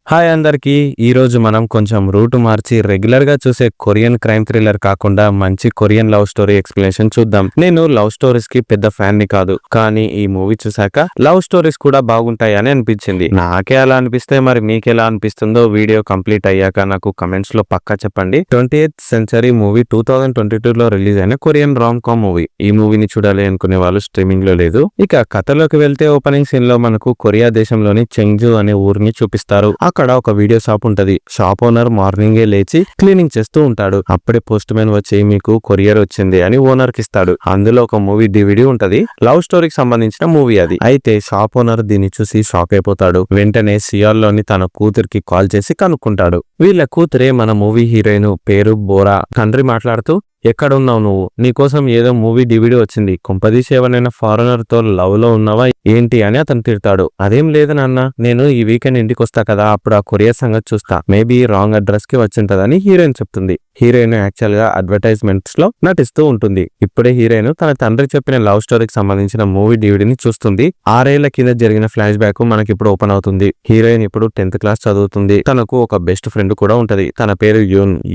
Hi అందరికి ఈ రోజు మనం కొంచెం రూట్ మార్చి రెగ్యులర్ గా చూసే కొరియన్ క్రైమ్ థ్రిల్లర్ కాకుండా మంచి కొరియన్ లవ్ స్టోరీ ఎక్స్ప్లెనేషన్ చూద్దాం. నేను లవ్ స్టోరీస్ కి పెద్ద ఫ్యాన్ ని కాదు, కానీ ఈ మూవీ చూసాక లవ్ స్టోరీస్ కూడా బాగుంటాయి అని అనిపించింది. నాకే అలా అనిపిస్తే మరి మీకు ఎలా అనిపిస్తుందో వీడియో కంప్లీట్ అయ్యాక నాకు కమెంట్స్ లో పక్కా చెప్పండి. 20th సెంచరీ మూవీ 2022 లో రిలీజ్ అయిన కొరియన్ రామ్ కామ్ మూవీ. ఈ మూవీని చూడాలి అనుకునే వాళ్ళు స్ట్రీమింగ్ లో లేదు. ఇక కథలోకి వెళ్తే ఓపెనింగ్ సీన్ లో మనకు కొరియా దేశంలోని చెంగ్జు అనే ఊరిని చూపిస్తారు. అక్కడ ఒక వీడియో షాప్ ఉంటది. షాప్ ఓనర్ మార్నింగే లేచి క్లీనింగ్ చేస్తూ ఉంటాడు. అప్పుడే పోస్ట్ మ్యాన్ వచ్చి మీకు కొరియర్ వచ్చింది అని ఓనర్ కి ఇస్తాడు. అందులో ఒక మూవీ DVD ఉంటది. లవ్ స్టోరీకి సంబంధించిన మూవీ అది. అయితే షాప్ ఓనర్ దీన్ని చూసి షాక్ అయిపోతాడు. వెంటనే సియాల్ లోని తన కూతురికి కాల్ చేసి కనుక్కుంటాడు. వీళ్ళ కూతురే మన మూవీ హీరోయిన్, పేరు బోరా. తండ్రి మాట్లాడుతూ, ఎక్కడున్నావు నువ్వు? నీకోసం ఏదో మూవీ DVD వచ్చింది. కుంపదీసి ఎవరైనా ఫారెనర్ తో లవ్ లో ఉన్నావా ఏంటి అని అతను తిడతాడు. అదేం లేదు నాన్న, నేను ఈ వీకెండ్ ఇంటికి వస్తా కదా, అప్పుడు ఆ కొరియర్ సంగతి చూస్తా. మేబీ రాంగ్ అడ్రస్ కి వచ్చింటదని హీరోయిన్ చెప్తుంది. హీరోయిన్ యాక్చువల్ గా అడ్వర్టైజ్మెంట్స్ లో నటిస్తూ ఉంటుంది. ఇప్పుడే హీరోయిన్ తన తండ్రి చెప్పిన లవ్ స్టోరీకి సంబంధించిన మూవీ DVDని చూస్తుంది. 6 ఏళ్ల కింద జరిగిన ఫ్లాష్ బ్యాక్ మనకి ఇప్పుడు ఓపెన్ అవుతుంది. హీరోయిన్ ఇప్పుడు 10th క్లాస్ చదువుతుంది. తనకు ఒక బెస్ట్ ఫ్రెండ్ కూడా ఉంటది. తన పేరు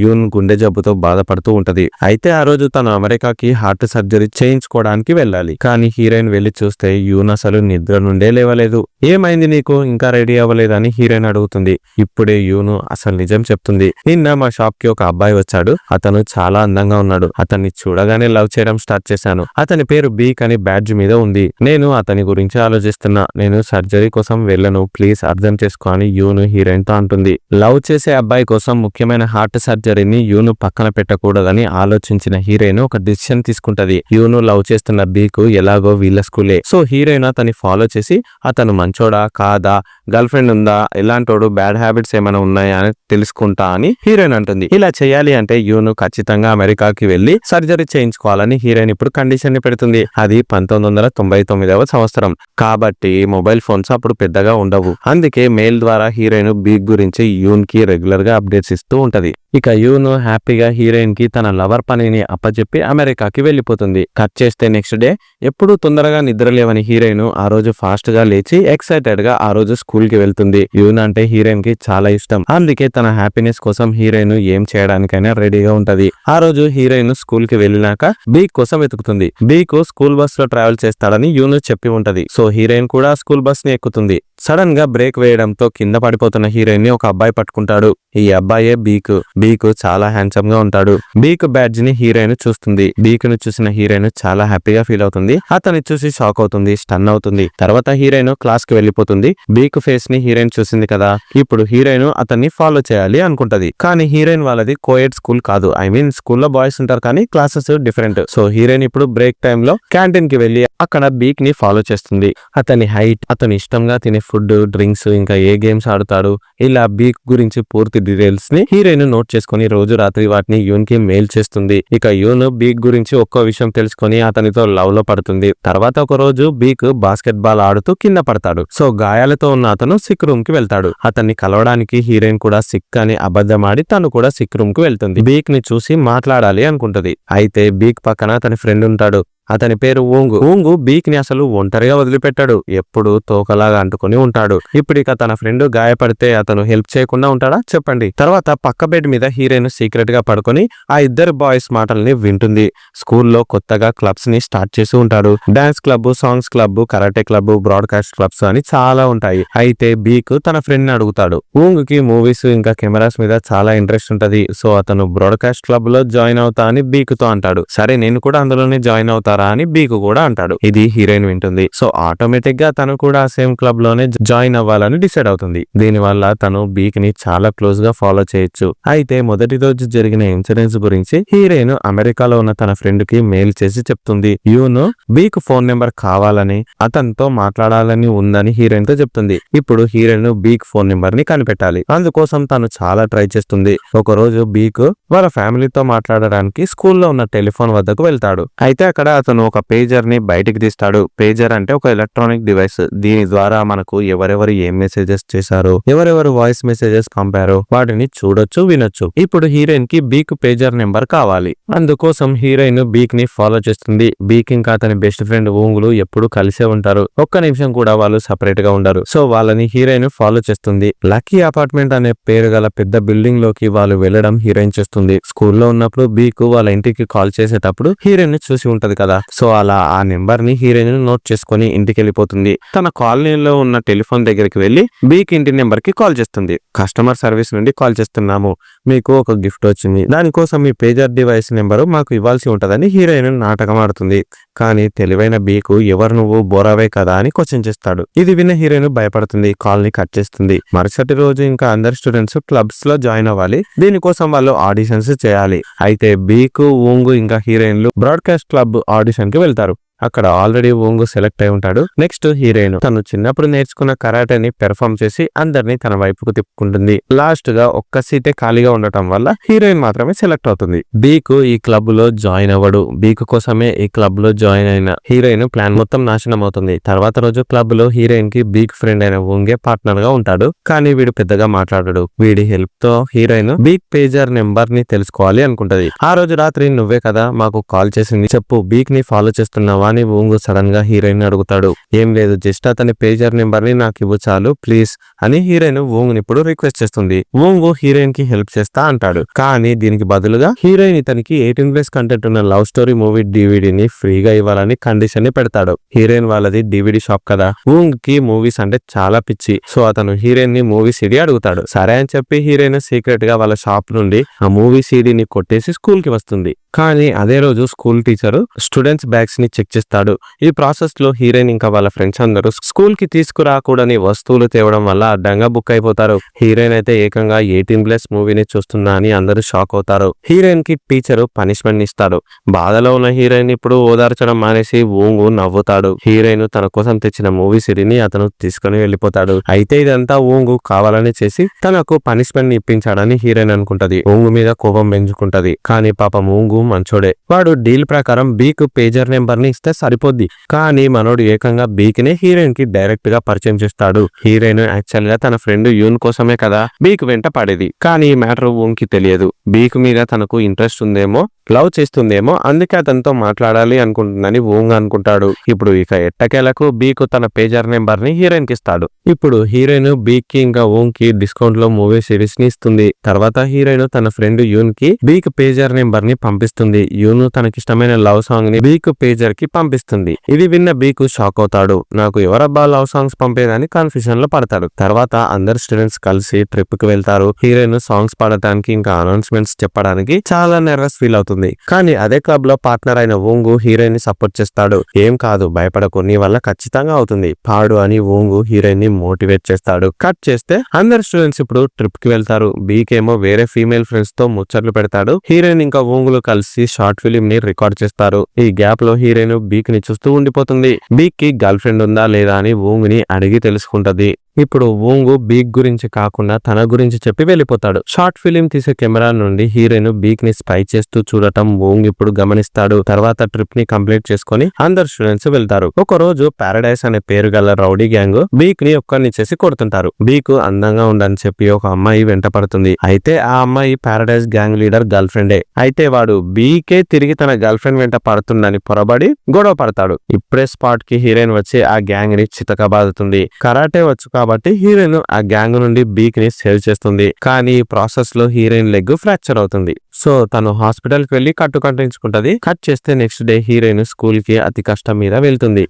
యూన్ గుండె జబ్బుతో బాధపడుతూ ఉంటది. అయితే ఆ రోజు తను అమెరికాకి హార్ట్ సర్జరీ చేయించుకోవడానికి వెళ్ళాలి. కానీ హీరోయిన్ వెళ్లి చూస్తే యూన్ అసలు నిద్ర నుండే లేవలేదు. ఏమైంది నీకు, ఇంకా రెడీ అవ్వలేదని హీరోయిన్ అడుగుతుంది. ఇప్పుడే యూను అసలు నిజం చెప్తుంది. నిన్న మా షాప్ కి ఒక అబ్బాయి వచ్చాడు. అతను చాలా అందంగా ఉన్నాడు. అతన్ని చూడగానే లవ్ చేయడం స్టార్ట్ చేశాను. అతని పేరు బీక్ అని బ్యాడ్జ్ మీద ఉంది. నేను అతని గురించి ఆలోచిస్తున్నా. నేను సర్జరీ కోసం వెళ్ళను, ప్లీజ్ అర్థం చేసుకో అని యూను హీరోయిన్ తో అంటుంది. లవ్ చేసే అబ్బాయి కోసం ముఖ్యమైన హార్ట్ సర్జరీని యూను పక్కన పెట్టకూడదని ఆలోచించిన హీరోయిన్ ఒక డిసిషన్ తీసుకుంటది. యూను లవ్ చేస్తున్న బీకు ఎలాగో వీళ్ళ స్కూలే. సో హీరోయిన్ అతన్ని ఫాలో చేసి అతను మంచోడా కాదా, గర్ల్ ఫ్రెండ్ ఉందా, ఎలాంటోడు, బ్యాడ్ హ్యాబిట్స్ ఏమైనా ఉన్నాయా అని తెలుసుకుంటా అని హీరోయిన్ అంటుంది. ఇలా చేయాలి అంటే యూను ఖచ్చితంగా అమెరికాకి వెళ్లి సర్జరీ చేయించుకోవాలని హీరోయిన్ ఇప్పుడు కండిషన్ ని పెడుతుంది. అది 1999వ సంవత్సరం కాబట్టి మొబైల్ ఫోన్స్ అప్పుడు పెద్దగా ఉండవు. అందుకే మెయిల్ ద్వారా హీరోయిన్ బీక్ గురించి యూన్ కి రెగ్యులర్ గా అప్డేట్స్ ఇస్తూ ఉంటది. ఇక యూను హ్యాపీగా హీరోయిన్ కి తన లవర్ పనిని అప్పచెప్పి అమెరికాకి వెళ్లిపోతుంది. కట్ చేస్తే నెక్స్ట్ డే ఎప్పుడు తొందరగా నిద్రలేవని హీరోయిన్ ఆ రోజు ఫాస్ట్ గా లేచి ఎక్సైటెడ్ గా ఆ రోజు స్కూల్ కి వెళ్తుంది. యూన్ అంటే హీరోయిన్ కి చాలా ఇష్టం. అందుకే తన హ్యాపీనెస్ కోసం హీరోయిన్ ఏం చేయడానికైనా రెడీగా ఉంటది. ఆ రోజు హీరోయిన్ స్కూల్ కి వెళ్ళినాక బీక్ కోసం వెతుకుతుంది. బీక్ స్కూల్ బస్ లో ట్రావెల్ చేస్తాడని యూను చెప్పి ఉంటది. సో హీరోయిన్ కూడా స్కూల్ బస్ ని ఎక్కుతుంది. సడన్ గా బ్రేక్ వేయడంతో కింద పడిపోతున్న హీరోయిన్ ని ఒక అబ్బాయి పట్టుకుంటాడు. ఈ అబ్బాయే బీక్. బీక్ చాలా హ్యాండ్సమ్ గా ఉంటాడు. బీక్ బ్యాడ్జ్ ని హీరోయిన్ చూస్తుంది. బీక్ ను చూసిన హీరోయిన్ చాలా హ్యాపీగా ఫీల్ అవుతుంది. అతన్ని చూసి షాక్ అవుతుంది, స్టన్ అవుతుంది. తర్వాత హీరోయిన్ క్లాస్ కి వెళ్లిపోతుంది. బీక్ ఫేస్ ని హీరోయిన్ చూసింది కదా, ఇప్పుడు హీరోయిన్ అతన్ని ఫాలో చేయాలి అనుకుంటది. కానీ హీరోయిన్ వాళ్ళది కోఎడ్ స్కూల్ కాదు. ఐ మీన్ స్కూల్లో బాయ్స్ ఉంటారు కానీ క్లాసెస్ డిఫరెంట్. సో హీరోయిన్ ఇప్పుడు బ్రేక్ టైమ్ లో క్యాంటీన్ కి వెళ్లి అక్కడ బీక్ ని ఫాలో చేస్తుంది. అతని హైట్, అతను ఇష్టంగా తినే ఫుడ్, డ్రింక్స్, ఇంకా ఏ గేమ్స్ ఆడుతాడు, ఇలా బీక్ గురించి పూర్తి డీటెయిల్స్ ని హీరోయిన్ నోట్ చేసుకుని రోజు రాత్రి వాటిని యూన్ కి మెయిల్ చేస్తుంది. ఇక యూన్ బీక్ గురించి ఒక్కో విషయం తెలుసుకుని అతనితో లవ్ లో పడుతుంది. తర్వాత ఒక రోజు బీక్ బాస్కెట్ బాల్ ఆడుతూ కింద పడతాడు. సో గాయాలతో ఉన్న అతను సిక్ రూమ్ కి వెళ్తాడు. అతన్ని కలవడానికి హీరోయిన్ కూడా సిక్ అని అబద్ధమాడి తను కూడా సిక్ రూమ్ కి వెళ్తుంది. బీక్ ని చూసి మాట్లాడాలి అనుకుంటది. అయితే బీక్ పక్కన తన ఫ్రెండ్ ఉంటాడు. అతని పేరు ఊంగు బీక్ ని అసలు ఒంటరిగా వదిలిపెట్టాడు. ఎప్పుడు తోకలాగా అంటుకుని ఉంటాడు. ఇప్పుడు ఇక తన ఫ్రెండ్ గాయపడితే అతను హెల్ప్ చేయకుండా ఉంటాడా చెప్పండి. తర్వాత పక్క బెడ్ మీద హీరోయిన్ సీక్రెట్ గా పడుకొని ఆ ఇద్దరు బాయ్స్ మాటల్ని వింటుంది. స్కూల్లో కొత్తగా క్లబ్స్ ని స్టార్ట్ చేసి ఉంటాడు. Dance club, songs club, karate club, broadcast clubs అని చాలా ఉంటాయి. అయితే బీక్ తన ఫ్రెండ్ ని అడుగుతాడు. ఊంగ్ కి మూవీస్ ఇంకా కెమెరాస్ మీద చాలా ఇంట్రెస్ట్ ఉంటది. సో అతను బ్రాడ్కాస్ట్ క్లబ్ లో జాయిన్ అవుతా అని బీక్ తో అంటాడు. సరే నేను కూడా అందులోనే జాయిన్ అవుతా అని బీక్ కూడా అంటాడు. ఇది హీరోయిన్ వింటుంది. సో ఆటోమేటిక్ గా తను కూడా సేమ్ క్లబ్ లోనే జాయిన్ అవ్వాలని డిసైడ్ అవుతుంది. దీని వల్ల తను బీక్ ని చాలా క్లోజ్ గా ఫాలో చేయొచ్చు. అయితే మొదటి రోజు జరిగిన ఇన్సిడెంట్స్ గురించి హీరోయిన్ అమెరికాలో ఉన్న తన ఫ్రెండ్ కి మెయిల్ చేసి చెప్తుంది. యూను బీక్ ఫోన్ నెంబర్ కావాలని, అతనితో మాట్లాడాలని ఉందని హీరోయిన్ తో చెప్తుంది. ఇప్పుడు హీరోయిన్ బీక్ ఫోన్ నెంబర్ ని కనిపెట్టాలి. అందుకోసం తను చాలా ట్రై చేస్తుంది. ఒక రోజు బీక్ వాళ్ళ ఫ్యామిలీతో మాట్లాడడానికి స్కూల్లో ఉన్న టెలిఫోన్ వద్దకు వెళ్తాడు. అయితే అక్కడ అతను ఒక పేజర్ ని బయటికి తీస్తాడు. పేజర్ అంటే ఒక ఎలక్ట్రానిక్ డివైస్. దీని ద్వారా మనకు ఎవరెవరు ఏం మెసేజెస్ చేశారు, ఎవరెవరు వాయిస్ మెసేజెస్ పంపారో వాటిని చూడొచ్చు, వినొచ్చు. ఇప్పుడు హీరోయిన్ కి బీక్ పేజర్ నెంబర్ కావాలి. అందుకోసం హీరోయిన్ బీక్ ని ఫాలో చేస్తుంది. బీక్ ఇంకా అతని బెస్ట్ ఫ్రెండ్ ఊంగులు ఎప్పుడు కలిసే ఉంటారు. ఒక్క నిమిషం కూడా వాళ్ళు సపరేట్ గా ఉండరు. సో వాళ్ళని హీరోయిన్ ఫాలో చేస్తుంది. లక్కీ అపార్ట్మెంట్ అనే పేరు గల పెద్ద బిల్డింగ్ లోకి వాళ్ళు వెళ్లడం హీరోయిన్ చేస్తుంది. స్కూల్లో ఉన్నప్పుడు బీక్ వాళ్ళ ఇంటికి కాల్ చేసేటప్పుడు హీరోయిన్ చూసి ఉంటది కదా. సో అలా ఆ నెంబర్ ని హీరోయిన్ నోట్ చేసుకుని ఇంటికి వెళ్ళిపోతుంది. తన కాలనీలో ఉన్న టెలిఫోన్ దగ్గరికి వెళ్లి బీక్ ఇంటి నెంబర్ కి కాల్ చేస్తుంది. కస్టమర్ సర్వీస్ నుండి కాల్ చేస్తున్నాము, మీకు ఒక గిఫ్ట్ వచ్చింది, దానికోసం మీ పేజర్ డివైస్ నెంబరు మాకు ఇవ్వాల్సి ఉంటదని హీరోయిన్ నాటకం ఆడుతుంది. కానీ తెలివైన బీకు ఎవరు నువ్వు బోరావే కదా అని క్వశ్చన్ చేస్తాడు. ఇది విన్న హీరోయిన్ భయపడుతుంది, కాల్ ని కట్ చేస్తుంది. మరుసటి రోజు ఇంకా అందరు స్టూడెంట్స్ క్లబ్స్ లో జాయిన్ అవ్వాలి. దీనికోసం వాళ్ళు ఆడిషన్స్ చేయాలి. అయితే బీకు, ఊంగు ఇంకా హీరోయిన్లు బ్రాడ్కాస్ట్ క్లబ్ ఆడిషన్ కి వెళ్తారు. అక్కడ ఆల్రెడీ ఓంగు సెలెక్ట్ అయి ఉంటాడు. నెక్స్ట్ హీరోయిన్ తను చిన్నప్పుడు నేర్చుకున్న కరాటేని పెర్ఫామ్ చేసి అందరినీ తన వైపుకు తిప్పుకుంటుంది. లాస్ట్ గా ఒక్క సీటే ఖాళీగా ఉండటం వల్ల హీరోయిన్ మాత్రమే సెలెక్ట్ అవుతుంది. బీకు ఈ క్లబ్ లో జాయిన్ అవ్వడు. బీకు కోసమే ఈ క్లబ్ లో జాయిన్ అయిన హీరోయిన్ ప్లాన్ మొత్తం నాశనం అవుతుంది. తర్వాత రోజు క్లబ్ లో హీరోయిన్ కి బీక్ ఫ్రెండ్ అయిన ఓంగే పార్ట్నర్ గా ఉంటాడు. కానీ వీడు పెద్దగా మాట్లాడడు. వీడి హెల్ప్ తో హీరోయిన్ బీక్ పేజర్ నెంబర్ ని తెలుసుకోవాలి అనుకుంటది. ఆ రోజు రాత్రి నువ్వే కదా మాకు కాల్ చేసింది, చెప్పు బీక్ ని ఫాలో చేస్తున్నావా అని ఓంగు సడన్ గా హీరోయిన్ అడుగుతాడు. ఏం లేదు, జస్ట్ అతని పేజర్ నెంబర్ ని నాకు ఇవ్వు చాలు ప్లీజ్ అని హీరోయిన్ ఓంగుని ఇప్పుడు రిక్వెస్ట్ చేస్తుంది. ఓంగు హీరోయిన్ కి హెల్ప్ చేస్తా అంటాడు. కానీ దీనికి బదులుగా హీరోయిన్ ఇతనికి 18+ కంటెంట్ ఉన్న లవ్ స్టోరీ మూవీ డివిడీని ఫ్రీగా ఇవ్వాలని కండిషన్ ని పెడతాడు. హీరోయిన్ వాళ్ళది డివిడీ షాప్ కదా. ఓంగ్ కి మూవీస్ అంటే చాలా పిచ్చి. సో అతను హీరోయిన్ ని మూవీ సీడీ అడుగుతాడు. సరే అని చెప్పి హీరోయిన్ సీక్రెట్ గా వాళ్ళ షాప్ నుండి ఆ మూవీ సీడీని కొట్టేసి స్కూల్ కి వస్తుంది. కానీ అదే రోజు స్కూల్ టీచర్ స్టూడెంట్స్ బ్యాగ్స్ ని చెక్ చేస్తాడు. ఈ ప్రాసెస్ లో హీరోయిన్ ఇంకా వాళ్ళ ఫ్రెండ్స్ అందరూ స్కూల్ కి తీసుకురాకూడని వస్తువులు తేవడం వల్ల అడ్డంగా బుక్ అయిపోతారు. హీరోయిన్ అయితే ఏకంగా 18+ మూవీని చూస్తున్నా అని అందరూ షాక్ అవుతారు. హీరోయిన్ కి టీచర్ పనిష్మెంట్ ఇస్తాడు. బాధలో ఉన్న హీరోయిన్ ఇప్పుడు ఓదార్చడం మానేసి ఓంగు నవ్వుతాడు. హీరోయిన్ తన కోసం తెచ్చిన మూవీ సిరీని అతను తీసుకుని వెళ్ళిపోతాడు. అయితే ఇదంతా ఓంగు కావాలని చేసి తనకు పనిష్మెంట్ ఇప్పించాడని హీరోయిన్ అనుకుంటది. ఓంగు మీద కోపం పెంచుకుంటది. కానీ పాపం ఓంగు మంచోడే. వాడు డీల్ ప్రకారం బీక్ పేజర్ నెంబర్ ని ఇస్తే సరిపోద్ది. కానీ మనోడు ఏకంగా బీక్ నే హీరోయిన్ కి డైరెక్ట్ గా పరిచయం చేస్తాడు. హీరోయిన్ యాక్చువల్ గా తన ఫ్రెండ్ యూన్ కోసమే కదా బీక్ వెంట పడేది. కానీ ఈ మ్యాటర్ ఓంగ్ కి తెలియదు. బీక్ మీద తనకు ఇంట్రెస్ట్ ఉందేమో, లవ్ చేస్తుందేమో, అందుకే అతనితో మాట్లాడాలి అనుకుంటుందని ఓంగ్ అనుకుంటాడు. ఇప్పుడు ఇక ఎట్టకేలకు బీక్ తన పేజర్ నెంబర్ ని హీరోయిన్ కి ఇస్తాడు. ఇప్పుడు హీరోయిన్ బీక్ కి ఇంకా ఓంగ్ కి డిస్కౌంట్ లో మూవీ సిరీస్ ని ఇస్తుంది. తర్వాత హీరోయిన్ తన ఫ్రెండ్ యూన్ కి బీక్ పేజర్ నెంబర్ ని పంపిస్తుంది. యూన్ తనకిష్టమైన లవ్ సాంగ్ ని బీక్ పేజర్ కి పంపిస్తుంది. ఇది విన్న బీక్ షాక్ అవుతాడు. నాకు ఎవరబ్బా లవ్ సాంగ్స్ పంపేదని కన్ఫ్యూజన్ లో పడతాడు. తర్వాత అందరు స్టూడెంట్స్ కలిసి ట్రిప్ కి వెళ్తారు. హీరోయిన్ సాంగ్స్ పాడటానికి ఇంకా అనౌన్స్మెంట్స్ చెప్పడానికి చాలా నర్వస్ ఫీల్ అవుతుంది. కానీ అదే క్లబ్ లో పార్ట్నర్ అయిన ఓంగు హీరోయిన్ ని సపోర్ట్ చేస్తాడు. ఏం కాదు, భయపడకు, నీ వల్ల ఖచ్చితంగా అవుతుంది, పాడు అని ఓంగు హీరోయిన్ ని మోటివేట్ చేస్తాడు. కట్ చేస్తే అందరు స్టూడెంట్స్ ఇప్పుడు ట్రిప్ కి వెళ్తారు. బీక్ ఏమో వేరే ఫీమేల్ ఫ్రెండ్స్ తో ముచ్చట్లు పెడతాడు. హీరోయిన్ ఇంకా ఓంగులు కలిసి షార్ట్ ఫిలిం ని రికార్డ్ చేస్తారు. ఈ గ్యాప్ లో హీరోయిన్ బీక్ ని చూస్తూ ఉండిపోతుంది. బీక్ కి గర్ల్ ఫ్రెండ్ ఉందా లేదా అని ఓంగుని అడిగి తెలుసుకుంటది. ఇప్పుడు ఓంగు బీక్ గురించి కాకుండా తన గురించి చెప్పి వెళ్ళిపోతాడు. షార్ట్ ఫిలిం తీసే కెమెరా నుండి హీరోయిన్ బీక్ ని స్పై చేస్తూ చూడటం ఓంగ్ ఇప్పుడు గమనిస్తాడు. తర్వాత ట్రిప్ ని కంప్లీట్ చేసుకుని అందరు స్టూడెంట్స్ వెళ్తారు. ఒక రోజు పారడైస్ అనే పేరు గల రౌడీ గ్యాంగ్ బీక్ ని ఒక్కరిని చేసి కొడుతుంటారు. బీక్ అందంగా ఉండని చెప్పి ఒక అమ్మాయి వెంట పడుతుంది. అయితే ఆ అమ్మాయి పారడైస్ గ్యాంగ్ లీడర్ గర్ల్ ఫ్రెండే. అయితే వాడు బీకే తిరిగి తన గర్ల్ ఫ్రెండ్ వెంట పడుతుందని పొరబడి గొడవ పడతాడు. ఇప్పుడే స్పాట్ కి హీరోయిన్ వచ్చి ఆ గ్యాంగ్ ని చితకబాదుతుంది. కరాటే వచ్చు కాబట్టి హీరోయిన్ ఆ గ్యాంగ్ నుండి బీక్ ని సేవ్ చేస్తుంది. కానీ ఈ ప్రాసెస్ లో హీరోయిన్ లెగ్ ఫ్రాక్చర్ అవుతుంది. సో తను హాస్పిటల్ కి వెళ్లి కట్టు కట్టించుకుంటది. కట్ చేస్తే నెక్స్ట్ డే హీరోయిన్ స్కూల్ కి అతి కష్టం మీద వెళ్తుంది.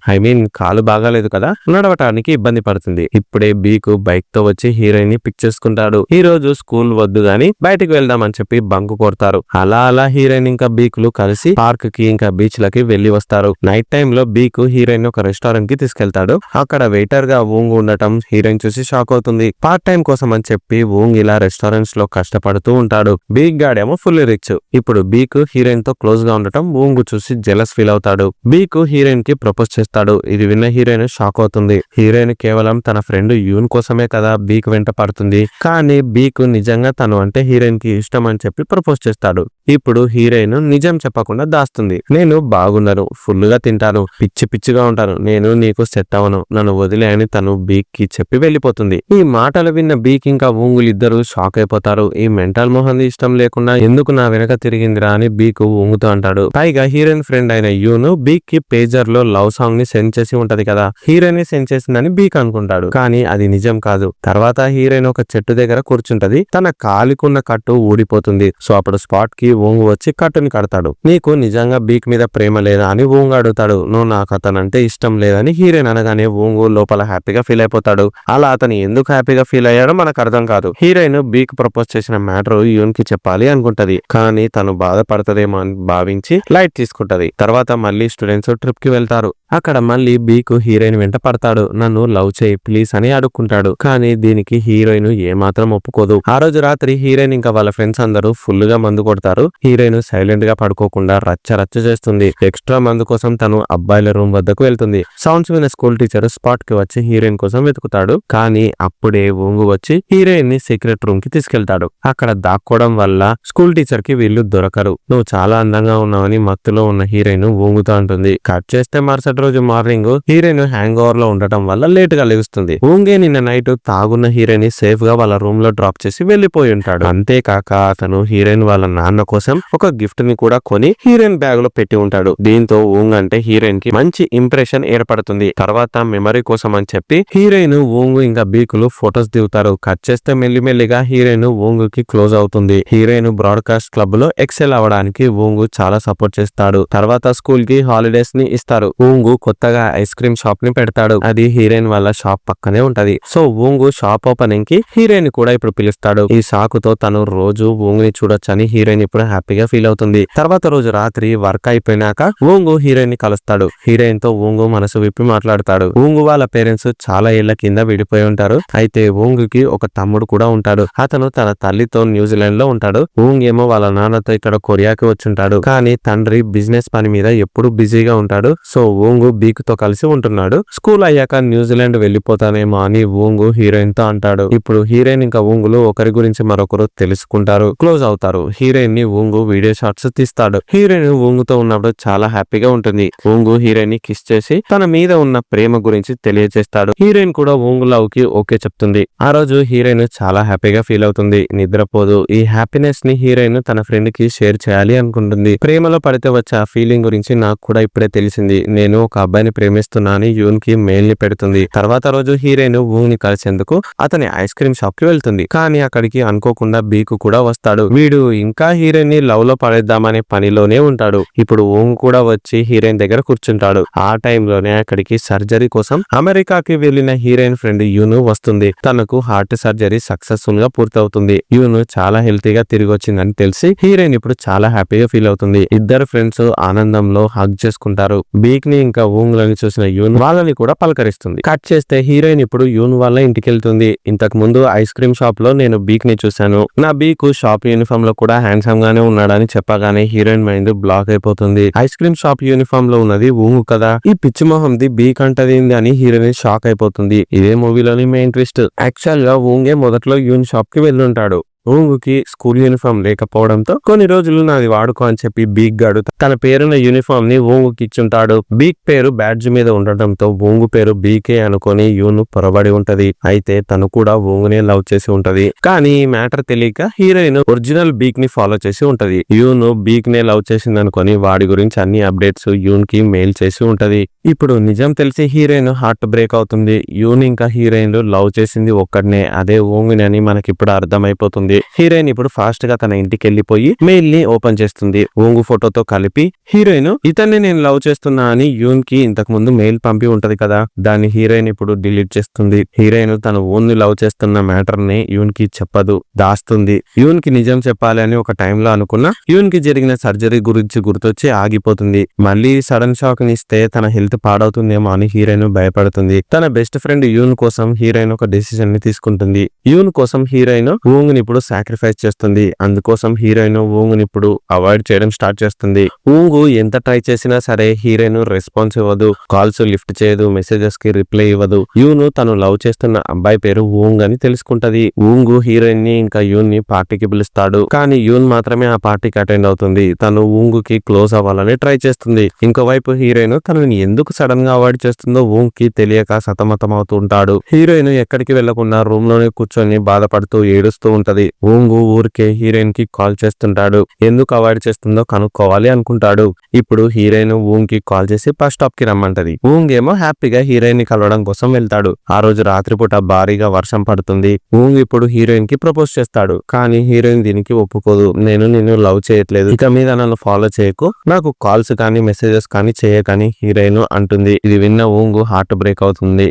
కాలు బాగాలేదు కదా, నడవటానికి ఇబ్బంది పడుతుంది. ఇప్పుడే బీక్ బైక్ తో వచ్చి హీరోయిన్ ని పిక్ చేసుకుంటాడు. ఈ రోజు స్కూల్ వద్దు గాని బయటికి వెళ్దామని చెప్పి బంకు కొడతారు. అలా హీరోయిన్ ఇంకా బీక్లు కలిసి పార్క్ కి ఇంకా బీచ్ లకి వెళ్లి వస్తారు. నైట్ టైమ్ లో బీక్ హీరోయిన్ ఒక రెస్టారెంట్ కి తీసుకెళ్తాడు. అక్కడ వెయిటర్ గా ఓంగు ఉండటం హీరోయిన్ హీరోయిన్ చూసి షాక్ అవుతుంది. పార్ట్ టైం కోసం అని చెప్పి వోంగ్ ఇలా రెస్టారెంట్స్ లో కష్టపడుతూ ఉంటాడు. బీక్ గాడేమో ఫుల్ రిచ్. ఇప్పుడు బీక్ హీరోయిన్ తో క్లోజ్ గా ఉండటం వోంగ్ చూసి జెలస్ ఫీల్ అవుతాడు. బీక్ హీరోయిన్ కి ప్రపోజ్ చేస్తాడు. ఇది విన్న హీరోయిన్ షాక్ అవుతుంది. హీరోయిన్ కేవలం తన ఫ్రెండ్ యూన్ కోసమే కదా బీక్ వెంట పడుతుంది. కానీ బీక్ నిజంగా తను అంటే హీరోయిన్ కి ఇష్టం అని చెప్పి ప్రపోజ్ చేస్తాడు. ఇప్పుడు హీరోయిన్ నిజం చెప్పకుండా దాస్తుంది. నేను బాగున్నాను, ఫుల్ గా తింటాను, పిచ్చి పిచ్చిగా ఉంటాను, నేను నీకు సెట్ అవను, నన్ను వదిలే అని తను బీక్ కి చెప్పి వెళ్లిపోతుంది. ఈ మాటలు విన్న బీక్ ఇంకా వోంగులు ఇద్దరు షాక్ అయిపోతారు. ఈ మెంటల్ మొహంది ఇష్టం లేకుండా ఎందుకు నా వెనక తిరిగిందిరా అని బీక్ వోంగుతూ అంటాడు. పైగా హీరోయిన్ ఫ్రెండ్ అయిన యూను బీక్ కి పేజర్ లో లవ్ సాంగ్ ని సెండ్ చేసి ఉంటది కదా, హీరోయిన్ ని సెండ్ చేసిందని బీక్ అనుకుంటాడు. కానీ అది నిజం కాదు. తర్వాత హీరోయిన్ ఒక చెట్టు దగ్గర కూర్చుంటది. తన కాలికున్న కట్టు ఊడిపోతుంది. సో అప్పుడు స్పాట్ కి వోంగు వచ్చి కట్టుని కడతాడు. నీకు నిజంగా బీక్ మీద ప్రేమ లేదా అని వోంగు అడుగుతాడు. నువ్వు నాకు అతనంటే ఇష్టం లేదని హీరోయిన్ అనగానే వోంగు లోపల హ్యాపీగా ఫీల్ అయిపోతాడు. అలా అతను ఎందుకు హ్యాపీగా ఫీల్ అయ్యాడో మనకు అర్థం కాదు. హీరోయిన్ బీక్ ప్రపోజ్ చేసిన మ్యాటర్ యూన్ కి చెప్పాలి అనుకుంటది. కానీ తను బాధపడతదేమో అని భావించి లైట్ తీసుకుంటది. తర్వాత మళ్ళీ స్టూడెంట్స్ ట్రిప్ కి వెళ్తారు. అక్కడ మళ్ళీ బీక్ హీరోయిన్ వెంట పడతాడు. నన్ను లవ్ చేయి ప్లీజ్ అని అడుక్కుంటాడు. కానీ దీనికి హీరోయిన్ ఏమాత్రం ఒప్పుకోదు. ఆ రోజు రాత్రి హీరోయిన్ ఇంకా వాళ్ళ ఫ్రెండ్స్ అందరూ ఫుల్ గా మందు కొడతారు. హీరోయిన్ సైలెంట్ గా పడుకోకుండా రచ్చ రచ్చ చేస్తుంది. ఎక్స్ట్రా మందు కోసం తను అబ్బాయిల రూమ్ వద్దకు వెళ్తుంది. సౌండ్స్ విన్న స్కూల్ టీచర్ స్పాట్ కి వచ్చి హీరోయిన్ కోసం వెతుకుతాడు. కానీ అప్పుడే వోంగు వచ్చి హీరోయిన్ ని సీక్రెట్ రూమ్ కి తీసుకెళ్తాడు. అక్కడ దాక్కోవడం వల్ల స్కూల్ టీచర్ కి వీళ్ళు దొరకరు. నువ్వు చాలా అందంగా ఉన్నావని మత్తులో ఉన్న హీరోయిన్ వోంగుతూ ఉంటుంది. కట్ చేస్తే మరుసటి రోజు మార్నింగ్ హీరోయిన్ హ్యాంగ్ ఓవర్ లో ఉండటం వల్ల లేట్ గా లెగుస్తుంది. వోంగే నిన్న నైట్ తాగున్న హీరోయిన్ ని సేఫ్ గా వాళ్ళ రూమ్ లో డ్రాప్ చేసి వెళ్లిపోయి ఉంటాడు. అంతేకాక అతను హీరోయిన్ వాళ్ళ నాన్న కోసం ఒక గిఫ్ట్ ని కూడా కొని హీరోయిన్ బ్యాగ్ లో పెట్టి ఉంటాడు. దీంతో వోంగ్ అంటే హీరోయిన్ కి మంచి ఇంప్రెషన్ ఏర్పడుతుంది. తర్వాత మెమరీ కోసం అని చెప్పి హీరోయిన్ వోంగ్ ఇంకా బీకులు ఫొటోస్ దిగుతారు. కట్ చేస్తే మెల్లిమెల్లిగా హీరోయిన్ వోంగ్ కి క్లోజ్ అవుతుంది. హీరోయిన్ బ్రాడ్కాస్ట్ క్లబ్ లో ఎక్సెల్ అవ్వడానికి వోంగ్ చాలా సపోర్ట్ చేస్తాడు. తర్వాత స్కూల్ కి హాలిడేస్ ని ఇస్తారు. వోంగ్ కొత్తగా ఐస్ క్రీమ్ షాప్ ని పెడతాడు. అది హీరోయిన్ వాళ్ళ షాప్ పక్కనే ఉంటది. సో వోంగ్ షాప్ ఓపెనింగ్ కి హీరోయిన్ కూడా ఇప్పుడు పిలుస్తాడు. ఈ సాకుతో తను రోజు వోంగ్ ని చూడొచ్చని హీరోయిన్ ఇప్పుడు హ్యాపీగా ఫీల్ అవుతుంది. తర్వాత రోజు రాత్రి వర్క్ అయిపోయినాక వోంగ్ హీరోయిన్ ని కలుస్తాడు. హీరోయిన్ తో వోంగ్ మనసు విప్పి మాట్లాడతాడు. వోంగ్ వాళ్ళ పేరెంట్స్ చాలా ఏళ్ల కింద విడిపోయి ఉంటారు. అయితే వోంగ్ కి ఒక తమ్ముడు కూడా ఉంటాడు. అతను తన తల్లితో న్యూజిలాండ్ లో ఉంటాడు. వోంగ్ ఏమో వాళ్ళ నాన్నతో ఇక్కడ కొరియాకి వచ్చుంటాడు. కానీ తండ్రి బిజినెస్ పని మీద ఎప్పుడు బిజీగా ఉంటాడు. సో వోంగ్ బీక్ తో కలిసి ఉంటున్నాడు. స్కూల్ అయ్యాక న్యూజిలాండ్ వెళ్లిపోతానేమో అని వోంగ్ హీరోయిన్ తో అంటాడు. ఇప్పుడు హీరోయిన్ ఇంకా వోంగులు ఒకరి గురించి మరొకరు తెలుసుకుంటారు, క్లోజ్ అవుతారు. హీరోయిన్ ని వోంగ్ వీడియో షాట్స్ తీస్తాడు. హీరోయిన్ వోంగ్ తో ఉన్నప్పుడు చాలా హ్యాపీగా ఉంటుంది. వోంగ్ హీరోయిన్ ని కిస్ చేసి తన మీద ఉన్న ప్రేమ గురించి తెలియజేస్తాడు. హీరోయిన్ కూడా వోంగ్ లవ్ కి ఓకే చెప్తుంది. ఆ రోజు హీరోయిన్ చాలా హ్యాపీగా ఫీల్ అవుతుంది. నిద్రపోదు. ఈ హ్యాపీనెస్ ని హీరోయిన్ తన ఫ్రెండ్ కి షేర్ చేయాలి అనుకుంటుంది. ప్రేమలో పడితే వచ్చే ఆ ఫీలింగ్ గురించి నాకు కూడా ఇప్పుడే తెలిసింది. నేను ఒక అబ్బాయిని ప్రేమిస్తున్నా అని యూన్ కి మెయిల్ ని పెడుతుంది. తర్వాత రోజు హీరోయిన్ వోంగ్ ని కలిసేందుకు అతని ఐస్ క్రీమ్ షాప్ కి వెళ్తుంది. కానీ అక్కడికి అనుకోకుండా బీక్ కూడా వస్తాడు. వీడు ఇంకా హీరోయిన్ ని లవ్ లో పడేద్దామనే పనిలోనే ఉంటాడు. ఇప్పుడు వోంగ్ కూడా వచ్చి హీరోయిన్ దగ్గర కూర్చుంటాడు. ఆ టైంలోనే అక్కడికి సర్జరీ కోసం అమెరికాకి వెళ్లిన హీరోయిన్ ఫ్రెండ్ యూను వస్తుంది. తనకు హార్ట్ సర్జరీ సక్సెస్ఫుల్ గా పూర్తవుతుంది. యూను చాలా హెల్తీగా తిరిగి వచ్చిందని తెలిసి హీరోయిన్ ఇప్పుడు చాలా హ్యాపీగా ఫీల్ అవుతుంది. ఇద్దరు ఫ్రెండ్స్ ఆనందంలో హగ్ చేసుకుంటారు. బీక్ ని ఇంకా వోంగ్ లని చూసిన యూన్ వాళ్ళని కూడా పలకరిస్తుంది. కట్ చేస్తే హీరోయిన్ ఇప్పుడు యూన్ వాళ్ళ ఇంటికి వెళ్తుంది. ఇంతకు ముందు ఐస్ క్రీమ్ షాప్ లో నేను బీక్ ని చూశాను. నా బీక్ షాప్ యూనిఫామ్ లో కూడా హ్యాండ్సమ్ గానే ఉన్నాడని చెప్పగానే హీరోయిన్ మైండ్ బ్లాక్ అయిపోతుంది. ఐస్ క్రీమ్ షాప్ యూనిఫామ్ లో ఉన్నది వోంగ్ కదా, ఈ పిచ్చి మొహంది బీక్ అంటదేంది అని హీరోయిన్ షాక్ అయిపోతుంది. ఇదే మూవీలోని మెయిన్ ట్విస్ట్. యాక్చువల్ గా వోంగే మొదట్లో యూన్ షాప్ కి వెళ్ళుంటాడు. వోంగ్ కి స్కూల్ యూనిఫామ్ లేకపోవడంతో కొన్ని రోజులు నాది వాడుకో అని చెప్పి బీక్ గాడు తన పేరున్న యూనిఫామ్ ని వోంగ్ కి ఇచ్చుంటాడు. బీక్ పేరు బ్యాడ్జ్ మీద ఉండటంతో వోంగ్ పేరు బీకే అనుకొని యూన్ పొరబడి ఉంటది. అయితే తను కూడా వోంగ్ నే లవ్ చేసి ఉంటది. కానీ ఈ మ్యాటర్ తెలియక హీరోయిన్ ఒరిజినల్ బీక్ ని ఫాలో చేసి ఉంటది. యూన్ బీక్ నే లవ్ చేసింది అనుకొని వాడి గురించి అన్ని అప్డేట్స్ యూన్ కి మెయిల్ చేసి ఉంటది. ఇప్పుడు నిజం తెలిసి హీరోయిన్ హార్ట్ బ్రేక్ అవుతుంది. యూన్ ఇంకా హీరోయిన్ లవ్ చేసింది ఒక్కడనే, అదే వోంగ్ అని మనకి ఇప్పుడు అర్థమైపోతుంది. చేస్తుంది. హీరోయిన్ ఇప్పుడు ఫాస్ట్ గా తన ఇంటికి వెళ్ళిపోయి మెయిల్ ని ఓపెన్ చేస్తుంది. ఊంగు ఫోటోతో కలిపి హీరోయిన్ ఇతన్ని నేను లవ్ చేస్తున్నా అని యూన్ కి ఇంతకు ముందు మెయిల్ పంపి ఉంటది కదా, దాన్ని హీరోయిన్ ఇప్పుడు డిలీట్ చేస్తుంది. హీరోయిన్ తను ఊన్ ని లవ్ చేస్తున్న మ్యాటర్ ని యూన్ కి చెప్పదు, దాస్తుంది. యూన్ కి నిజం చెప్పాలి అని ఒక టైంలో అనుకున్నా యూన్ కి జరిగిన సర్జరీ గురించి గుర్తొచ్చి ఆగిపోతుంది. మళ్ళీ సడన్ షాక్ ని ఇస్తే తన హెల్త్ పాడవుతుందేమో అని హీరోయిన్ భయపడుతుంది. తన బెస్ట్ ఫ్రెండ్ యూన్ కోసం హీరోయిన్ ఒక డెసిషన్ ని తీసుకుంటుంది. యూన్ కోసం హీరోయిన్ ఊంగ్ ని ఇప్పుడు సాక్రిఫైస్ చేస్తుంది. అందుకోసం హీరోయిన్ ఊంగ్ ని ఇప్పుడు అవాయిడ్ చేయడం స్టార్ట్ చేస్తుంది. ఊంగు ఎంత ట్రై చేసినా సరే హీరోయిన్ రెస్పాన్స్ ఇవ్వదు, కాల్స్ లిఫ్ట్ చేయదు, మెసేజెస్ కి రిప్లై ఇవ్వదు. యూన్ తను లవ్ చేస్తున్న అబ్బాయి పేరు ఊంగ్ అని తెలుసుకుంటది. ఊంగు హీరోయిన్ ని ఇంకా యూన్ ని పార్టీకి పిలుస్తాడు. కానీ యూన్ మాత్రమే ఆ పార్టీకి అటెండ్ అవుతుంది. తను ఊంగు కి క్లోజ్ అవ్వాలని ట్రై చేస్తుంది. ఇంకోవైపు హీరోయిన్ తనని ఎందుకు సడన్ గా అవాయిడ్ చేస్తుందో ఊంగ్ కి తెలియక సతమతం అవుతూ ఉంటాడు. హీరోయిన్ ఎక్కడికి వెళ్లకుండా రూమ్ లోనే కూర్చొని బాధపడుతూ ఏడుస్తూ ఉంటది. ఊంగు ఊరికే హీరోయిన్ కి కాల్ చేస్తుంటాడు. ఎందుకు అవాయిడ్ చేస్తుందో కనుక్కోవాలి అనుకుంటాడు. ఇప్పుడు హీరోయిన్ ఊంగ్ కి కాల్ చేసి బస్ స్టాప్ కి రమ్మంటది. ఊంగ్ ఏమో హ్యాపీగా హీరోయిన్ ని కలవడం కోసం వెళ్తాడు. ఆ రోజు రాత్రిపూట భారీగా వర్షం పడుతుంది. ఊంగ్ ఇప్పుడు హీరోయిన్ కి ప్రపోజ్ చేస్తాడు. కానీ హీరోయిన్ దీనికి ఒప్పుకోదు. నేను నిన్ను లవ్ చేయట్లేదు, ఇక మీద నన్ను ఫాలో చేయకు, నాకు కాల్స్ కానీ మెసేజెస్ కానీ చేయకని హీరోయిన్ అంటుంది. ఇది విన్న ఊంగ్ హార్ట్ బ్రేక్ అవుతుంది.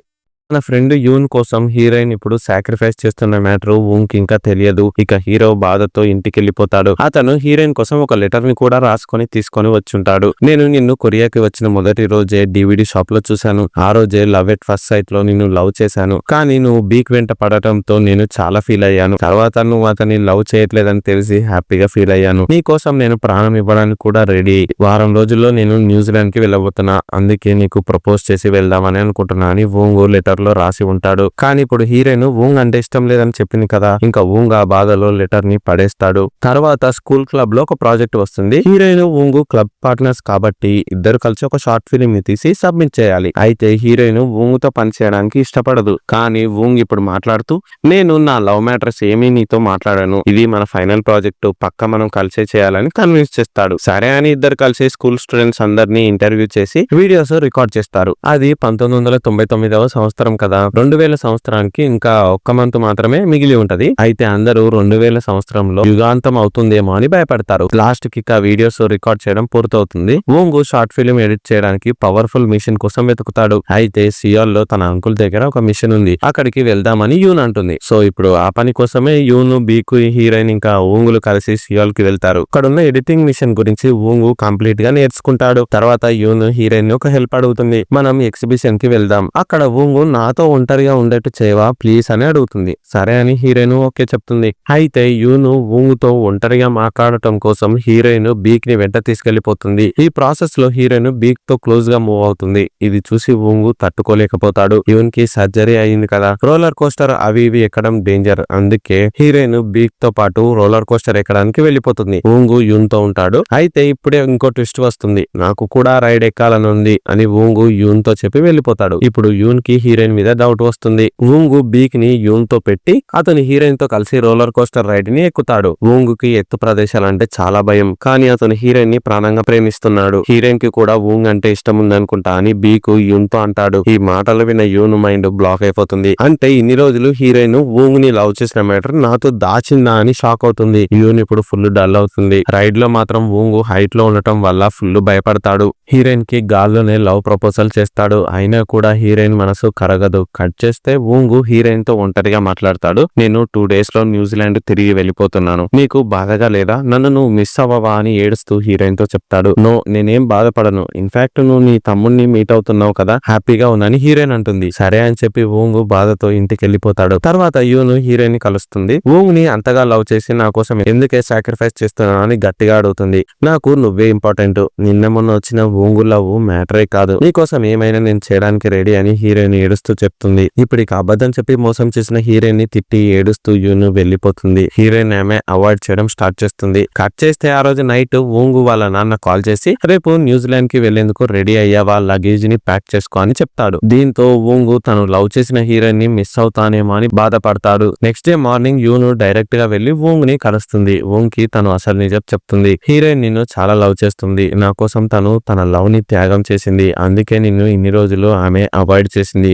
తన ఫ్రెండ్ యూన్ కోసం హీరోయిన్ ఇప్పుడు సాక్రిఫైస్ చేస్తున్న మ్యాటర్ ఊంగ్ ఇంకా తెలియదు. ఇక హీరో బాధతో ఇంటికి వెళ్ళిపోతాడు. అతను హీరోయిన్ కోసం ఒక లెటర్ ని కూడా రాసుకొని తీసుకొని వచ్చుంటాడు. నేను నిన్ను కొరియాకి వచ్చిన మొదటి రోజే డివిడి షాప్ లో చూశాను. ఆ రోజే లవ్ ఎట్ ఫస్ట్ సైట్ లో నిన్ను లవ్ చేశాను. కానీ నువ్వు బీక్ వెంట పడటంతో నేను చాలా ఫీల్ అయ్యాను. తర్వాత నువ్వు అతన్ని లవ్ చేయట్లేదని తెలిసి హ్యాపీగా ఫీల్ అయ్యాను. నీ కోసం నేను ప్రాణం ఇవ్వడానికి కూడా రెడీ. వారం రోజుల్లో నేను న్యూజిలాండ్ కి వెళ్ళబోతున్నా, అందుకే నీకు ప్రపోజ్ చేసి వెళ్దామని అనుకుంటున్నా అని ఊంగ్ లెటర్ లో రాసి ఉంటాడు. కానీ ఇప్పుడు హీరోయిన్ ఊంగ్ అంటే ఇష్టం లేదని చెప్పింది కదా, ఇంకా ఊంగ్ ఆ బాధలో లెటర్ ని పడేస్తాడు. తర్వాత స్కూల్ క్లబ్ లో ఒక ప్రాజెక్ట్ వస్తుంది. హీరోయిన్ ఊంగ్ క్లబ్ పార్ట్నర్స్ కాబట్టి ఇద్దరు కలిసి ఒక షార్ట్ ఫిలిం ని తీసి సబ్మిట్ చేయాలి. అయితే హీరోయిన్ ఊంగ్ తో పని చేయడానికి ఇష్టపడదు. కానీ ఊంగ్ ఇప్పుడు మాట్లాడుతూ నేను నా లవ్ మ్యాటర్స్ ఏమీ నీతో మాట్లాడాను, ఇది మన ఫైనల్ ప్రాజెక్ట్, పక్క మనం కలిసే చేయాలని కన్విన్స్ చేస్తాడు. సరే అని ఇద్దరు కలిసి స్కూల్ స్టూడెంట్స్ అందరినీ ఇంటర్వ్యూ చేసి వీడియోస్ రికార్డ్ చేస్తారు. అది 1999వ సంవత్సరం కదా. 2000 సంవత్సరానికి ఇంకా ఒక్క మంత్ మాత్రమే మిగిలి ఉంటది. అయితే అందరూ 2000 సంవత్సరంలో యుగాంతం అవుతుందేమో అని భయపడతారు. లాస్ట్ కి వీడియోస్ రికార్డ్ చేయడం పూర్తవుతుంది. ఊంగు షార్ట్ ఫిల్మ్ ఎడిట్ చేయడానికి పవర్ఫుల్ మిషన్ కోసం వెతుకుతాడు. అయితే సియోల్ లో తన అంకుల్ దగ్గర ఒక మిషన్ ఉంది, అక్కడికి వెళ్దామని యూన్ అంటుంది. సో ఇప్పుడు ఆ పని కోసమే యూన్, బీకు, హీరోయిన్ ఇంకా ఊంగులు కలిసి సియోల్ కి వెళ్తారు. అక్కడున్న ఎడిటింగ్ మిషన్ గురించి ఊంగు కంప్లీట్ గా నేర్చుకుంటాడు. తర్వాత యూన్ హీరోయిన్ ఒక హెల్ప్ అడుగుతుంది. మనం ఎగ్జిబిషన్ కి వెళ్దాం, అక్కడ ఊంగు నాతో ఒంటరిగా ఉండేట్టు చేయవా ప్లీజ్ అని అడుగుతుంది. సరే అని హీరోయిన్ ఓకే చెప్తుంది. అయితే యూను ఊంగుతో ఒంటరిగా మాట్లాడటం కోసం హీరోయిన్ బీక్ ని వెంట తీసుకెళ్లిపోతుంది. ఈ ప్రాసెస్ లో హీరోయిన్ బీక్ తో క్లోజ్ గా మూవ్ అవుతుంది. ఇది చూసి ఊంగు తట్టుకోలేకపోతాడు. యూన్ కి సర్జరీ అయింది కదా, రోలర్ కోస్టర్ అవి ఇవి ఎక్కడం డేంజర్, అందుకే హీరోయిన్ బీక్ తో పాటు రోలర్ కోస్టర్ ఎక్కడానికి వెళ్లిపోతుంది. ఊంగు యూన్ తో ఉంటాడు. అయితే ఇప్పుడే ఇంకో ట్విస్ట్ వస్తుంది, నాకు కూడా రైడ్ ఎక్కాలని ఉంది అని ఊంగు యూన్ తో చెప్పి వెళ్లిపోతాడు. ఇప్పుడు యూన్ కి హీరోయిన్ మీద డౌట్ వస్తుంది. ఊంగు బీక్ ని యూన్ తో పెట్టి అతను హీరోయిన్ తో కలిసి రోలర్ కోస్టర్ రైడ్ ని ఎక్కుతాడు. ఊంగుకి ఎత్తు ప్రదేశాలంటే చాలా భయం, కానీ అతను హీరోయిన్ ని ప్రాణంగా ప్రేమిస్తున్నాడు. హీరోయిన్ కి కూడా ఊంగ్ అంటే ఇష్టం ఉందనుకుంటా అని బీకు యూన్ తో అంటాడు. ఈ మాటలు విన్న యూన్ మైండ్ బ్లాక్ అయిపోతుంది. అంటే ఇన్ని రోజులు హీరోయిన్ ఊంగ్ ని లవ్ చేసిన మ్యాటర్ నాతో దాచిందా అని షాక్ అవుతుంది. యూన్ ఇప్పుడు ఫుల్ డల్ అవుతుంది. రైడ్ లో మాత్రం ఊంగు హైట్ లో ఉండటం వల్ల ఫుల్ భయపడతాడు. హీరోయిన్ కి గాల్లోనే లవ్ ప్రపోజల్ చేస్తాడు. అయినా కూడా హీరోయిన్ మనసు కరగదు. కట్ చేస్తే ఊంగు హీరోయిన్ తో ఒంటరిగా మాట్లాడతాడు. నేను 2 days లో న్యూజిలాండ్ తిరిగి వెళ్ళిపోతున్నాను, నీకు బాధగా లేదా, నన్ను నువ్వు మిస్ అవ్వవా అని ఏడుస్తూ హీరోయిన్ తో చెప్తాడు. నో, నేనేం బాధపడను, ఇన్ఫాక్ట్ నువ్వు నీ తమ్ముడిని మీట్ అవుతున్నావు కదా, హ్యాపీగా ఉందని హీరోయిన్ అంటుంది. సరే అని చెప్పి ఊంగు బాధతో ఇంటికి వెళ్ళిపోతాడు. తర్వాత యూను హీరోయిన్ ని కలుస్తుంది. ఊంగ్ ని అంతగా లవ్ చేసి నా కోసం ఎందుకే సాక్రిఫైస్ చేస్తున్నావు అని గట్టిగా అడుగుతుంది. నాకు నువ్వే ఇంపార్టెంట్, నిన్న మొన్న వచ్చిన ఊంగు లవ్ మ్యాటరే కాదు, నీకోసం ఏమైనా నేను చేయడానికి రెడీ అని హీరోయిన్ ఏడుస్తూ చెప్తుంది. ఇప్పుడు ఇక అబద్ధం చెప్పి మోసం చేసిన హీరోయిన్ ని తిట్టి ఏడుస్తూ యూను వెళ్లిపోతుంది. హీరోయిన్ ఆమె అవాయిడ్ చేయడం స్టార్ట్ చేస్తుంది. కట్ చేస్తే ఆ రోజు నైట్ ఊంగు వాళ్ళ నాన్న కాల్ చేసి రేపు న్యూజిలాండ్ కి వెళ్లేందుకు రెడీ అయ్యావా, లగేజ్ ని ప్యాక్ చేసుకో అని చెప్తాడు. దీంతో ఊంగు తను లవ్ చేసిన హీరోయిన్ ని మిస్ అవుతానేమో అని బాధపడతాడు. నెక్స్ట్ డే మార్నింగ్ యూను డైరెక్ట్ గా వెళ్లి ఊంగ్ ని కలుస్తుంది. ఊంగ్ కి తను అసలు నిజం చెప్తుంది. హీరోయిన్ నిన్ను చాలా లవ్ చేస్తుంది, నా కోసం తను తన లవ్ ని త్యాగం చేసింది, అందుకే నిన్ను ఇన్ని రోజులు ఆమె అవాయిడ్ చేసింది,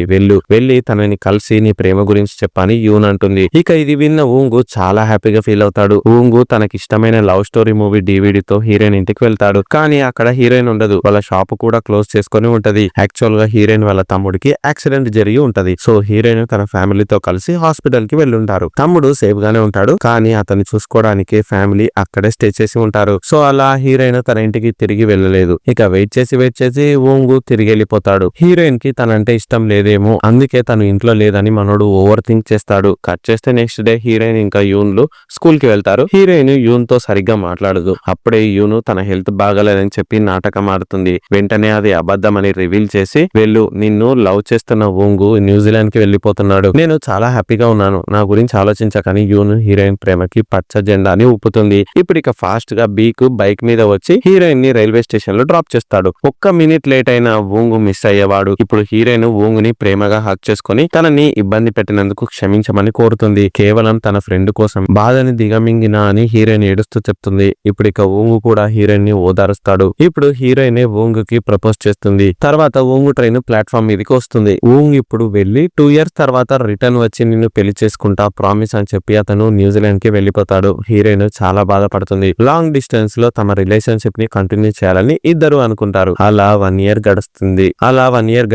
వెళ్ళి తనని కలిసి నీ ప్రేమ గురించి చెప్పని యూన్ అంటుంది. ఇక ఇది విన్న ఊంగు చాలా హ్యాపీగా ఫీల్ అవుతాడు. ఊంగు తనకిష్టమైన లవ్ స్టోరీ మూవీ డివిడితో హీరోయిన్ ఇంటికి వెళ్తాడు. కానీ అక్కడ హీరోయిన్ ఉండదు. వాళ్ళ షాప్ కూడా క్లోజ్ చేసుకుని ఉంటది. యాక్చువల్ గా హీరోయిన్ వాళ్ళ తమ్ముడికి యాక్సిడెంట్ జరిగి ఉంటది. సో హీరోయిన్ తన ఫ్యామిలీతో కలిసి హాస్పిటల్ కి వెళ్ళుంటారు. తమ్ముడు సేఫ్ గానే ఉంటాడు. కానీ అతన్ని చూసుకోవడానికి ఫ్యామిలీ అక్కడే స్టే చేసి ఉంటారు. సో అలా హీరోయిన్ తన ఇంటికి తిరిగి వెళ్ళలేదు. ఇక వెయిట్ చేసి ఊంగు తిరిగి వెళ్ళిపోతాడు. హీరోయిన్ కి తనంటే ఇష్టం లేదేమో, అందుకే తను ఇంట్లో లేదని మనోడు ఓవర్ థింక్ చేస్తాడు. కట్ చేస్తే నెక్స్ట్ డే హీరోయిన్ ఇంకా యూన్ లు స్కూల్ కి వెళ్తారు. హీరోయిన్ యూన్ తో సరిగ్గా మాట్లాడదు. అప్పుడే యూన్ తన హెల్త్ బాగాలేదని చెప్పి నాటకం ఆడుతుంది. వెంటనే అది అబద్ధమని రివీల్ చేసి నిన్ను లవ్ చేస్తున్న ఊంగు న్యూజిలాండ్ కి వెళ్ళిపోతున్నాడు. నేను చాలా హ్యాపీగా ఉన్నాను. నా గురించి ఆలోచించకని యూన్ హీరోయిన్ ప్రేమకి పచ్చ జెండాని ఊపుతుంది. ఇప్పుడు ఇక ఫాస్ట్ గా బీక్ బైక్ మీద వచ్చి హీరోయిన్ ని రైల్వే స్టేషన్ లో డ్రాప్ చేస్తాడు. ఒక్క మినిట్ లేట్ అయిన ఊంగు మిస్ అయ్యేవాడు. ఇప్పుడు హీరోయిన్ ఊంగుని ప్రేమగా హక్ చేసుకుని తనని ఇబ్బంది పెట్టినందుకు క్షమించమని కోరుతుంది. కేవలం తన ఫ్రెండ్ కోసం బాధని దిగమింగినా అని హీరోయిన్ ఏడుస్తూ చెప్తుంది. ఇప్పుడు ఇక ఊంగు కూడా హీరోయిన్ ని ఓదారుస్తాడు. ఇప్పుడు హీరోయిన్ ఊంగుకి ప్రపోజ్ చేస్తుంది. తర్వాత ఊంగు ట్రైన్ ప్లాట్ఫామ్ మీదకి వస్తుంది. ఊంగ్ ఇప్పుడు వెళ్లి 2 years తర్వాత రిటర్న్ వచ్చి నిన్ను పెళ్లి చేసుకుంటా ప్రామిస్ అని చెప్పి అతను న్యూజిలాండ్ కి వెళ్ళిపోతాడు. హీరోయిన్ చాలా బాధపడుతుంది. లాంగ్ డిస్టెన్స్ లో తమ రిలేషన్షిప్ ని కంటిన్యూ చేయాలని ఇద్దరు అనుకుంటారు. అలా 1 year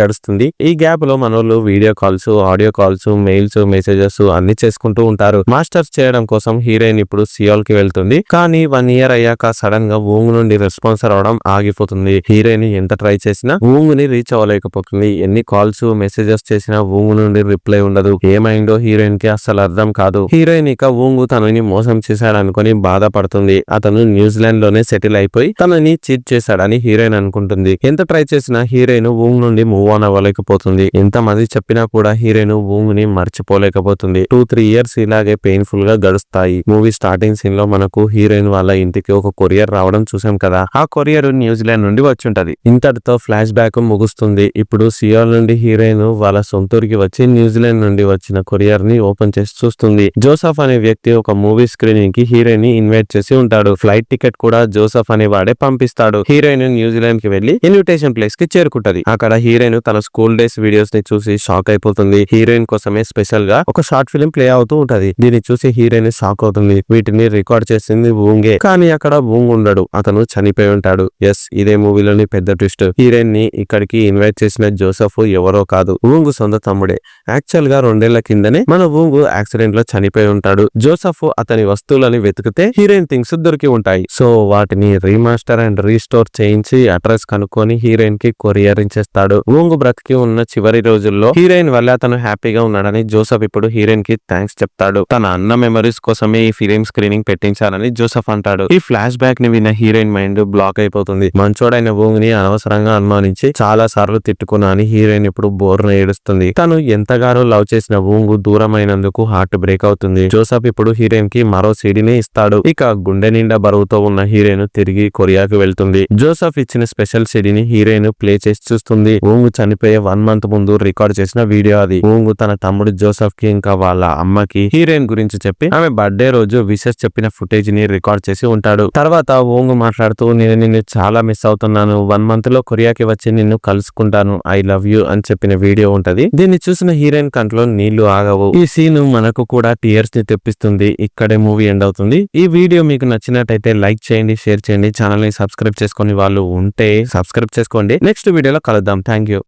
గడుస్తుంది. ఈ గ్యాప్ లో మనోళ్ళు video calls, audio calls, mails, messages అన్ని చేసుకుంటూ ఉంటారు. మాస్టర్స్ చేయడం కోసం హీరోయిన్ ఇప్పుడు సియోల్ కి వెళ్తుంది. కానీ 1 year అయ్యాక సడన్ గా ఊంగ్ నుండి రెస్పాన్స్ రావడం ఆగిపోతుంది. హీరోయిన్ ఎంత ట్రై చేసినా ఊంగ్ ని రీచ్ అవ్వలేకపోతుంది. ఎన్ని కాల్స్, మెసేజెస్ చేసినా ఊంగ్ నుండి రిప్లై ఉండదు. ఏమైందో హీరోయిన్ కి అస్సలు అర్థం కాదు. హీరోయిన్ ఇక ఊంగు తనని మోసం చేశాడనుకుని బాధపడుతుంది. అతను న్యూజిలాండ్ లోనే సెటిల్ అయిపోయి తనని చీట్ చేశాడని హీరోయిన్ అనుకుంటుంది. ఎంత ట్రై చేసినా హీరోయిన్ ఊంగ్ నుండి మూవ్ ఆన్ అవ్వలేకపోతుంది. ఎంత మంది చెప్పినా కూడా హీరోయిన్ ఊంగ్ ని మర్చిపోలేకపోతుంది. 2-3 years ఇలాగే పెయిన్ఫుల్ గా గడుస్తాయి. మూవీ స్టార్టింగ్ సీన్ లో మనకు హీరోయిన్ వాళ్ళ ఇంటికి ఒక కొరియర్ రావడం చూసాం కదా. ఆ కొరియర్ న్యూజిలాండ్ నుండి వచ్చుంటది. ఇంతటితో ఫ్లాష్ బ్యాక్ ముగుస్తుంది. ఇప్పుడు సియోల్ నుండి హీరోయిన్ వాళ్ళ సొంతూరికి వచ్చి న్యూజిలాండ్ నుండి వచ్చిన కొరియర్ ని ఓపెన్ చేసి చూస్తుంది. జోసఫ్ అనే వ్యక్తి ఒక మూవీ స్క్రీనింగ్ కి హీరోయిన్ ని ఇన్వైట్ చేసి ఉంటాడు. ఫ్లైట్ టికెట్ కూడా జోసఫ్ అనే వాడే పంపిస్తాడు. హీరోయిన్ న్యూజిలాండ్ కి వెళ్లి ఇన్విటేషన్ ప్లేస్ కి చేరుకుంటది. అక్కడ హీరోయిన్ తన స్కూల్ డేస్ వీడియోస్ ని చూసి షాక్ అయిపోతుంది. హీరోయిన్ కోసమే స్పెషల్ గా ఒక షార్ట్ ఫిల్మ్ ప్లే అవుతూ ఉంటది. దీన్ని చూసి హీరోయిన్ షాక్ అవుతుంది. వీటిని రికార్డ్ చేసింది ఊంగే. కానీ అక్కడ ఊంగ్ ఉండడు. అతను చనిపోయి ఉంటాడు. ఎస్, ఇదే మూవీలోని పెద్ద ట్విస్ట్. హీరోయిన్ ని ఇక్కడికి ఇన్వైట్ చేసిన జోసఫ్ ఎవరో కాదు, ఊంగు సొంత తమ్ముడే. యాక్చువల్ గా 2 ఏళ్ల కిందనే మన ఊంగు యాక్సిడెంట్ లో చనిపోయి ఉంటాడు. జోసఫ్ అతని వస్తువులని వెతికితే హీరోయిన్ థింగ్స్ దొరికి ఉంటాయి. సో వాటిని రీమాస్టర్ అండ్ రీస్టోర్ చేయించి అడ్రస్ కనుక్కొని హీరోయిన్ కి కొరియర్ ఇచ్చేస్తాడు. ఊంగు బ్రతికి ఉన్న చివరి రోజుల్లో హీరోయిన్ వల్ల అతను హ్యాపీగా ఉన్నాడని జోసఫ్ ఇప్పుడు హీరోయిన్ కి థ్యాంక్స్ చెప్తాడు. తన అన్న మెమరీస్ కోసమే ఈ ఫిలిం స్క్రీనింగ్ పెట్టించాలని జోసఫ్ అంటాడు. ఈ ఫ్లాష్ బ్యాక్ ని విన్న హీరోయిన్ మైండ్ బ్లాక్ అయిపోతుంది. మంచోడైన ఊంగ్ ని అనవసరంగా అనుమానించి చాలా సార్లు తిట్టుకున్నా అని హీరోయిన్ ఇప్పుడు బోర్న ఏడుస్తుంది. తను ఎంతగానో లవ్ చేసిన ఊంగు దూరమైనందుకు హార్ట్ బ్రేక్ అవుతుంది. జోసఫ్ ఇప్పుడు హీరోయిన్ కి మరో సీడీని ఇస్తాడు. ఇక గుండె నిండా బరువుతో ఉన్న హీరోయిన్ తిరిగి కొరియాకి వెళ్తుంది. జోసఫ్ ఇచ్చిన స్పెషల్ సీడీని హీరోయిన్ ప్లే చేసి చూస్తుంది. ఊంగు చనిపోయే 1 month ముందు రికార్డ్ చేసిన వీడియో అది. ఊంగు తన తమ్ముడు జోసఫ్ కి ఇంకా వాళ్ళ అమ్మకి హీరోయిన్ గురించి చెప్పి ఆమె బర్త్డే రోజు విషెస్ చెప్పిన ఫుటేజ్ ని రికార్డ్ చేసి ఉంటాడు. తర్వాత ఊంగు మాట్లాడుతూ నేను నిన్ను చాలా మిస్ అవుతున్నాను. 1 month లో కొరియాకి వచ్చి నిన్ను కలుసుకుంటాను. ఐ లవ్ యూ అని చెప్పిన వీడియో ఉంటది. దీన్ని చూసిన హీరోయిన్ కంట్లో నీళ్లు ఆగవు. ఈ సీన్ మనకు కూడా టీయర్స్ ని తెప్పిస్తుంది. ఇక్కడే మూవీ ఎండ్ అవుతుంది. ఈ వీడియో మీకు నచ్చినట్టయితే లైక్ చేయండి, షేర్ చేయండి. ఛానల్ ని సబ్స్క్రైబ్ చేసుకుని వాళ్ళు ఉంటే సబ్స్క్రైబ్ చేసుకోండి. నెక్స్ట్ వీడియోలో కలుద్దాం. Thank you.